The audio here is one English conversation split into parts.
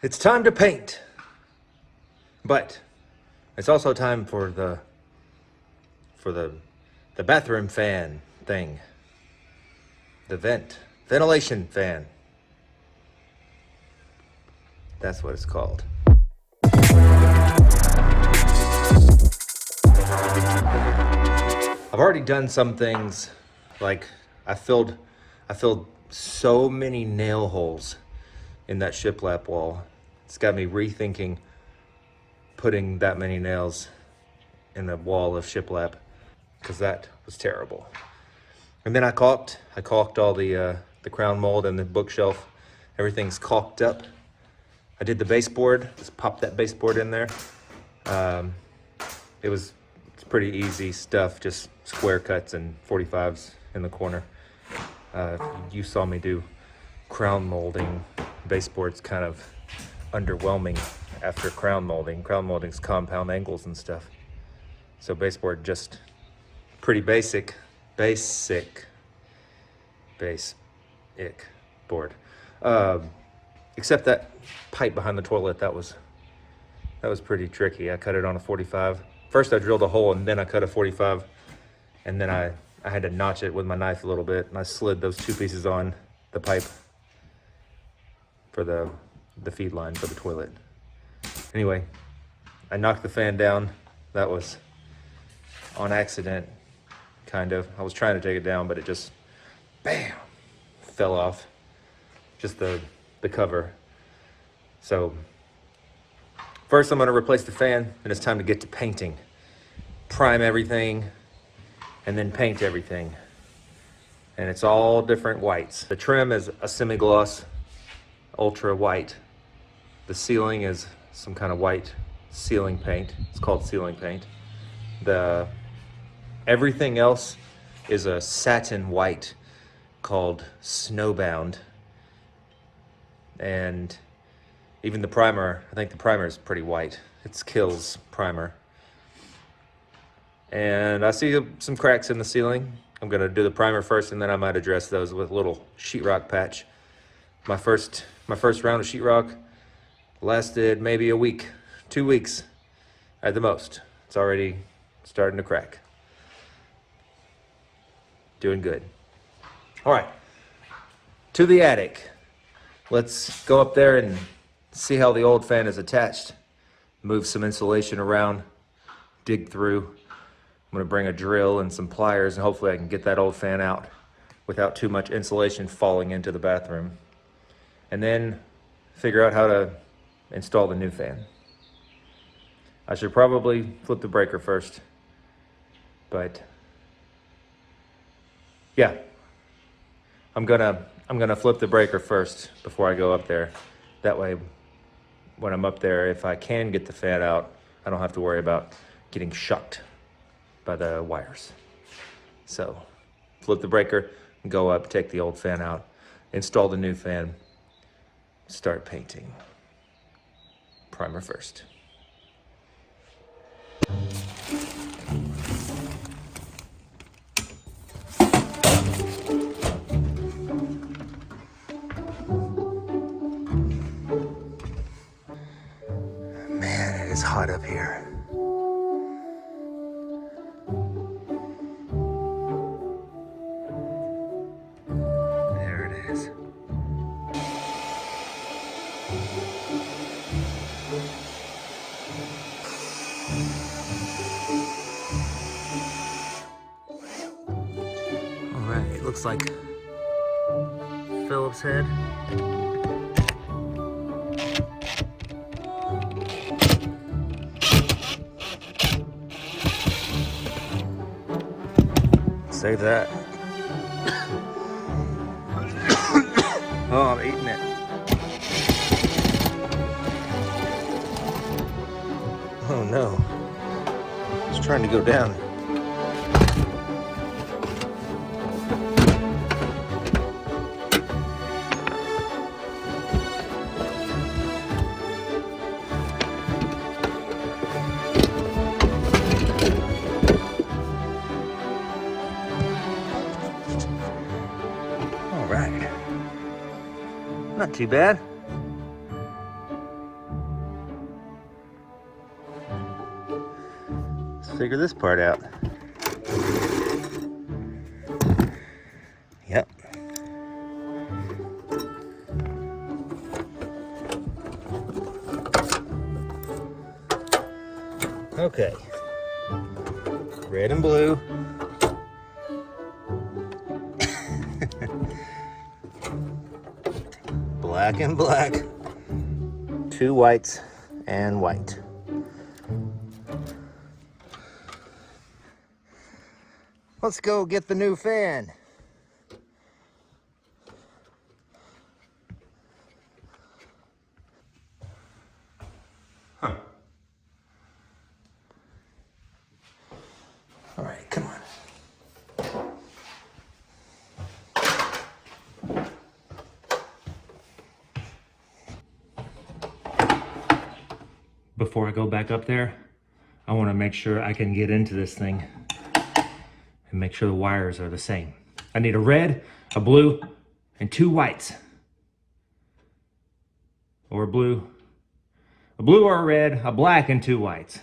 It's time to paint, but it's also time for the bathroom fan thing, the ventilation fan. That's what it's called. I've already done some things, like I filled so many nail holes in that shiplap wall. It's got me rethinking putting that many nails in the wall of shiplap, because that was terrible. And then I caulked all the crown mold and the bookshelf. Everything's caulked up. I did the baseboard, just popped that baseboard in there. It's pretty easy stuff, just square cuts and 45s in the corner. You saw me do crown molding. Baseboard's kind of underwhelming after crown molding. Crown molding's compound angles and stuff. So baseboard just pretty basic board. Except that pipe behind the toilet, that was pretty tricky. I cut it on a 45. First I drilled a hole and then I cut a 45, and then I had to notch it with my knife a little bit, and I slid those two pieces on the pipe for the feed line for the toilet. Anyway, I knocked the fan down. That was on accident, kind of. I was trying to take it down, but it just, bam, fell off. Just the cover. So first I'm gonna replace the fan, and it's time to get to painting. Prime everything, and then paint everything. And it's all different whites. The trim is a semi-gloss, ultra white. The ceiling is some kind of white ceiling paint. It's called ceiling paint. Everything else is a satin white called Snowbound. And even the primer, I think the primer is pretty white. It's Kills primer. And I see some cracks in the ceiling. I'm gonna do the primer first, and then I might address those with a little sheetrock patch. My first round of sheetrock lasted maybe a week, 2 weeks at the most. It's already starting to crack. Doing good. All right, to the attic. Let's go up there and see how the old fan is attached. Move some insulation around, dig through. I'm gonna bring a drill and some pliers, and hopefully I can get that old fan out without too much insulation falling into the bathroom. And then figure out how to install the new fan. I should probably flip the breaker first, but yeah, I'm gonna flip the breaker first before I go up there. That way, when I'm up there, if I can get the fan out, I don't have to worry about getting shocked by the wires. So, flip the breaker, go up, take the old fan out, install the new fan, start painting. Primer first. Man, it is hot up here. There it is. All right, it looks like Phillips head. Save that. Oh, I'm eating it. Oh no. It's trying to go down. All right. Not too bad. figure this part out. Yep. Okay. Red and blue. Black and black. 2 whites and white. Let's go get the new fan. Huh. All right, come on. Before I go back up there, I want to make sure I can get into this thing and make sure the wires are the same. I need a red, a blue, and 2 whites. Or a blue or a red, a black, and 2 whites.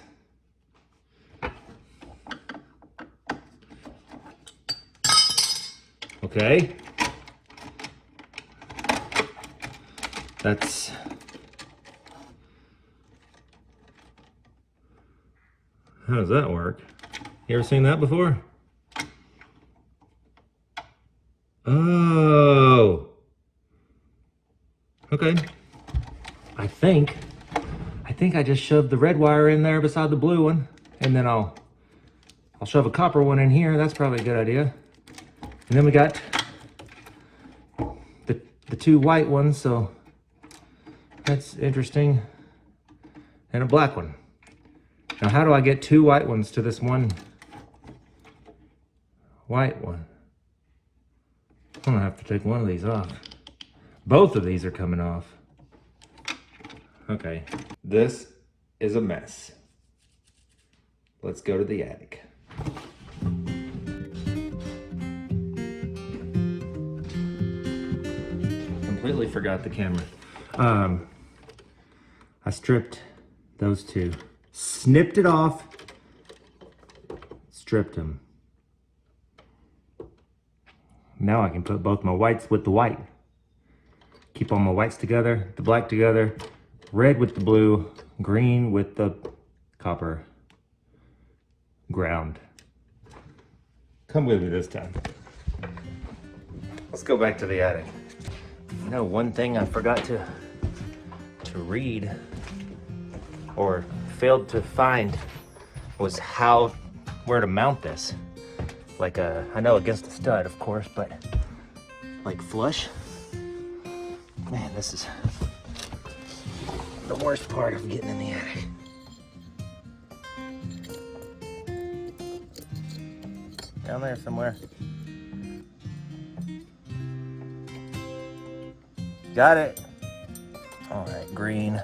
Okay. That's... How does that work? You ever seen that before? Oh. Okay. I think I just shoved the red wire in there beside the blue one, and then I'll shove a copper one in here. That's probably a good idea. And then we got the 2 white ones, so that's interesting. And a black one. Now, how do I get 2 white ones to this one white one? I'm gonna have to take one of these off. Both of these are coming off. Okay, this is a mess. Let's go to the attic. Completely forgot the camera. I stripped those 2. Snipped it off, stripped them. Now I can put both my whites with the white. Keep all my whites together, the black together, red with the blue, green with the copper ground. Come with me this time. Let's go back to the attic. You know, one thing I forgot to read or failed to find was where to mount this. Like I know against a stud, of course, but like flush. Man, this is the worst part of getting in the attic. Down there somewhere. Got it. All right, green.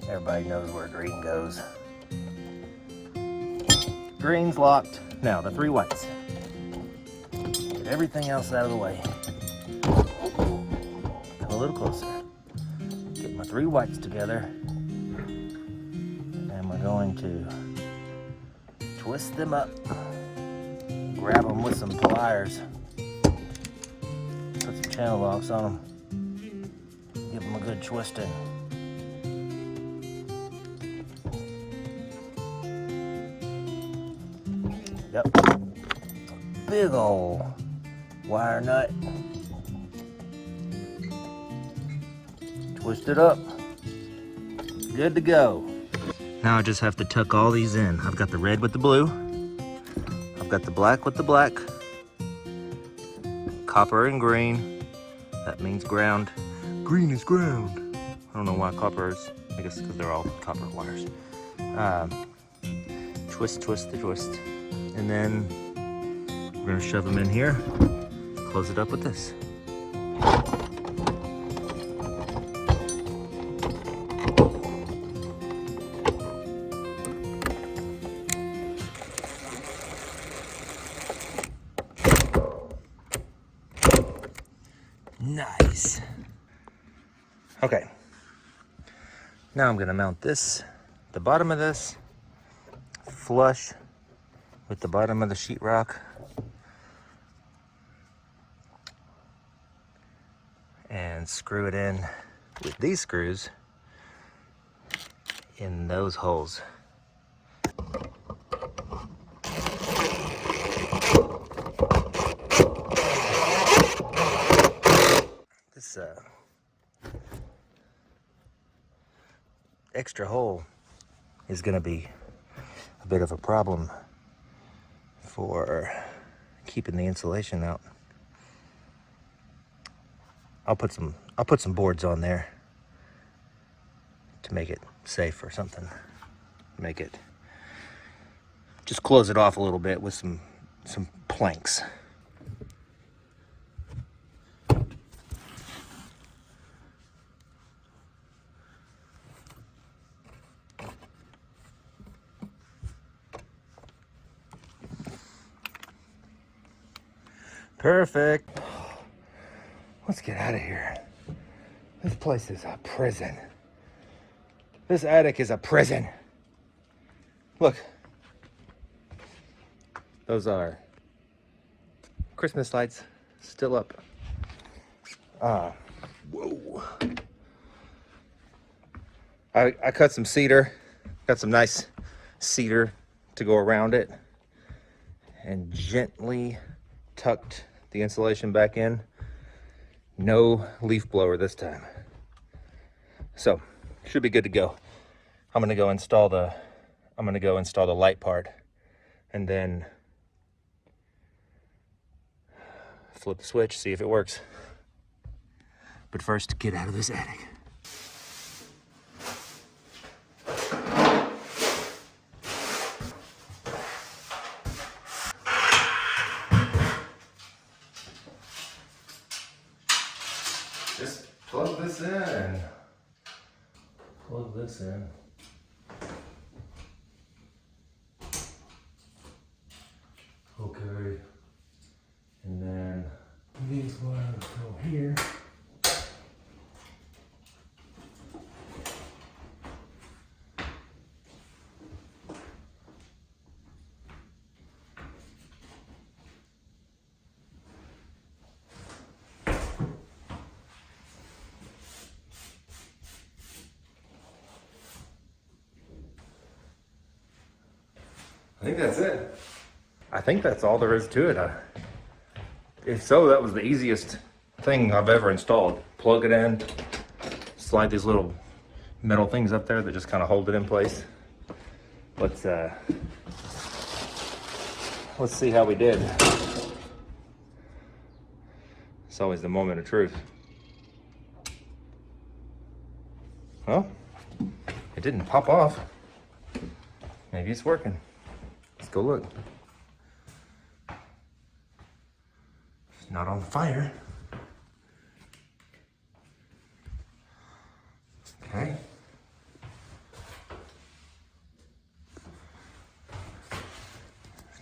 Everybody knows where green goes. Green's locked. Now, the 3 whites. Get everything else out of the way. Come a little closer. Get my 3 whites together. And we're going to twist them up. Grab them with some pliers. Put some channel locks on them. Give them a good twisting. Yep. Big ol' wire nut. Twist it up. Good to go. Now I just have to tuck all these in. I've got the red with the blue. I've got the black with the black. Copper and green. That means ground. Green is ground. I don't know why copper is. I guess because they're all copper wires. Twist, twist, the twist. And then we're gonna shove them in here, close it up with this. Nice. Okay. Now I'm gonna mount this, the bottom of this, flush with the bottom of the sheetrock. And screw it in with these screws in those holes. This extra hole is going to be a bit of a problem for keeping the insulation out. I'll put some boards on there to make it safe or something. Make it, just close it off a little bit with some planks. Perfect. Let's get out of here. This place is a prison. This attic is a prison. Look. Those are Christmas lights still up. Whoa. I cut some cedar. Got some nice cedar to go around it. And gently tucked the insulation back in. No leaf blower this time. So, should be good to go. I'm gonna go install the light part and then flip the switch, see if it works. But first, get out of this attic. Just plug this in. Plug this in. Okay. And then these wires go here. I think that's it. I think that's all there is to it. If so, that was the easiest thing I've ever installed. Plug it in, slide these little metal things up there that just kind of hold it in place. Let's see how we did. It's always the moment of truth. Well, it didn't pop off. Maybe it's working. Let's go look. It's not on fire. Okay.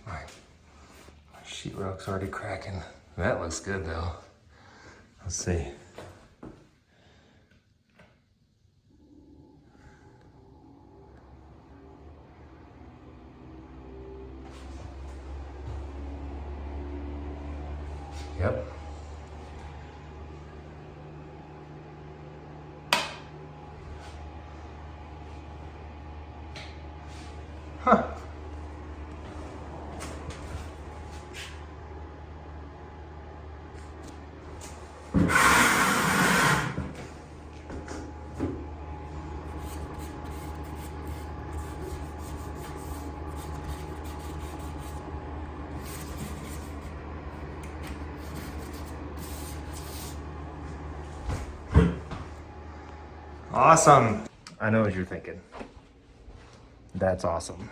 My sheetrock's already cracking. That looks good though. Let's see. Yep. Huh. Awesome. I know what you're thinking. That's awesome.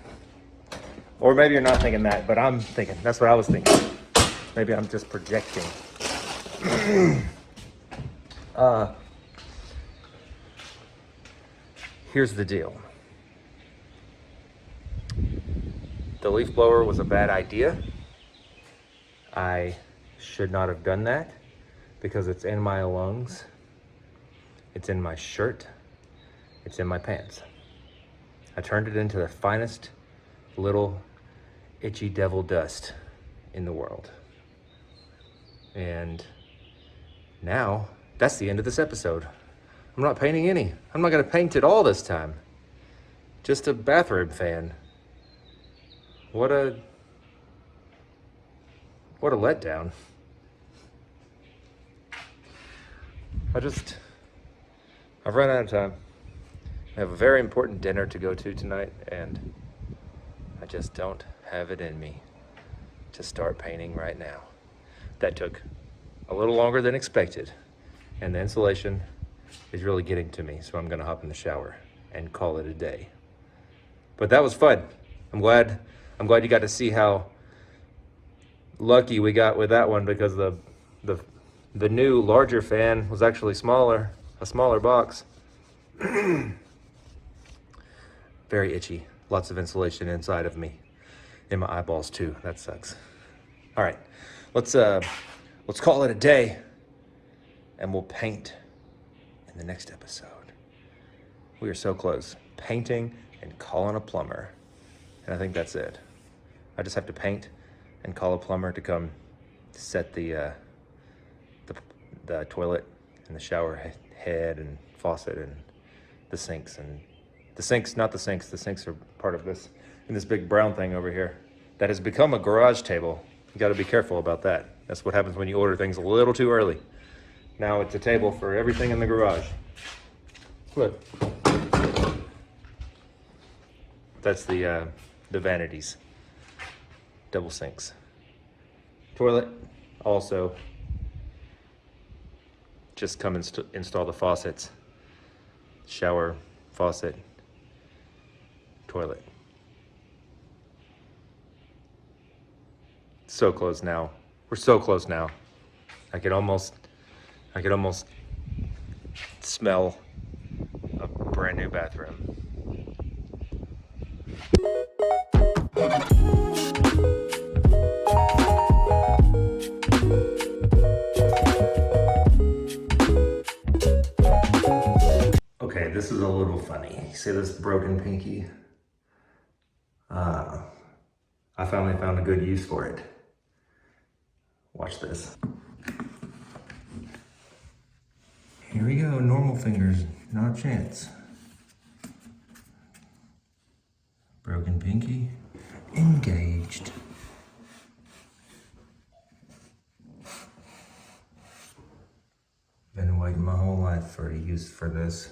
Or maybe you're not thinking that, but I'm thinking. That's what I was thinking. Maybe I'm just projecting. Here's the deal. The leaf blower was a bad idea. I should not have done that because it's in my lungs. It's in my shirt. It's in my pants. I turned it into the finest little itchy devil dust in the world. And now, that's the end of this episode. I'm not painting any. I'm not gonna paint it all this time. Just a bathrobe fan. What a letdown. I've run out of time. I have a very important dinner to go to tonight, and I just don't have it in me to start painting right now. That took a little longer than expected, and the insulation is really getting to me, so I'm gonna hop in the shower and call it a day. But that was fun. I'm glad you got to see how lucky we got with that one, because the new larger fan was actually smaller, a smaller box. Very itchy. Lots of insulation inside of me. In my eyeballs too. That sucks. All right, let's call it a day, and we'll paint in the next episode. We are so close. Painting and calling a plumber. And I think that's it. I just have to paint and call a plumber to come set the toilet and the shower head and faucet and the sinks. And the sinks are part of this, and this big brown thing over here that has become a garage table. You got to be careful about that. That's what happens when you order things a little too early. Now it's a table for everything in the garage. Look. That's the vanities. Double sinks. Toilet, also. Just come install the faucets. Shower, faucet, toilet. So close now. We're so close now. I could almost smell a brand new bathroom. Okay, this is a little funny. You see this broken pinky? I finally found a good use for it. Watch this. Here we go, normal fingers, not a chance. Broken pinky, engaged. Been waiting my whole life for a use for this.